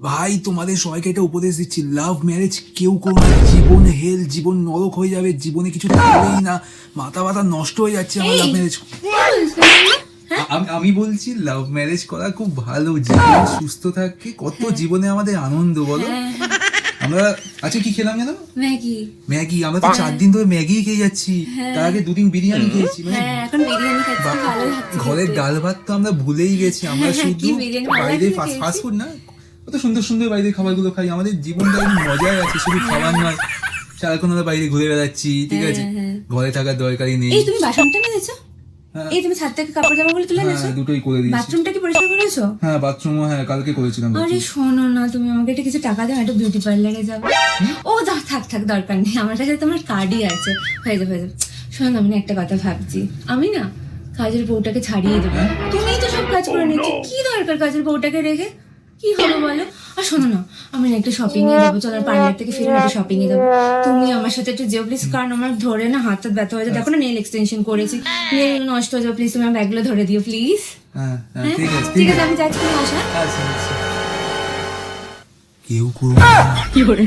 ভাই তোমাদের সবাইকে একটা উপদেশ দিচ্ছি, লাভ ম্যারেজ কেউ করো না। জীবন হেল, জীবন নরক হয়ে যাবে, জীবনে কিছু থাকবেই না, মাথা ব্যথা নষ্ট হয়ে যাচ্ছে আমার লাভ ম্যারেজ। আমি বলছি লাভ ম্যারেজ করা খুব ভালো, জীবন সুস্থ থাকে, কত জীবনে আমাদের আনন্দ বলো। আমরা আজকে কি খেলাম জানো? ম্যাগি। ম্যাগি। আমরা তো 4 দিন ধরে ম্যাগি খেয়ে যাচ্ছি, তার আগে 2 দিন বিরিয়ানি খেয়েছি। মানে এখন বিরিয়ানি খাচ্ছি, ভালো লাগছে। ঘরের ডাল ভাত তো আমরা ভুলেই গেছি, আমরা শুধু কি বিরিয়ানি ভালো বাইরে লাগছে ফাস্ট ফুড না, কত সুন্দর সুন্দর বাইরের খাবারগুলো খাই। আমাদের জীবনটা একদম মজায় আছে, শুধু খাবার নয়, সারাক্ষণ আমরা বাইরে ঘুরে বেড়াচ্ছি, ঠিক আছে? ঘরে থাকার দরকারই নেই। এই তুমি বাসনটা মেজেছো? হ্যাঁ। এই তুমি ছাদ থেকে কাপড় জামাগুলো তুলে এনেছো? হ্যাঁ, দুটোই করে দিয়েছি। বাথরুমটা কি পরিষ্কার করেছো? হ্যাঁ, বাথরুমও হ্যাঁ কালকে করেছিলাম। আরে শোনো না, তুমি আমাকে একটা কিছু টাকা দাও, একটা বিউটি পার্লারে যাবো। ও দাও, থাক থাক, দরকার নেই, আমার কাছে তোমার কার্ডই আছে, হয়ে যাবে হয়ে যাবে। শোনো না, আমি না একটা কথা ভাবছি, আমি না কাজের বউটাকে ছাড়িয়ে দেবো। তুমিই তো সব কাজ করে নিচ্ছ, কি দরকার কাজের বউটাকে রেখে? কি হবে বলো? আর শোনো না, আমি না একটু শপিং এ যাবো, চলো পার্লার থেকে ফিরে একটু শপিং এ যাবো। তুমি আমার সাথে একটু যেও প্লিজ, কারণ আমার ধরে না হাত হাত ব্যথা হয়ে যায়। দেখো না, নেল এক্সটেনশন করেছি, নেল নষ্ট হয়ে যাবে। প্লিজ তুমি আমার ব্যাগগুলো ধরে দিও প্লিজ। হ্যাঁ হ্যাঁ, ঠিক আছে ঠিক আছে, আমি যাচ্ছি, তুমি আসো। আচ্ছা আচ্ছা। কেউ করো না। কি করে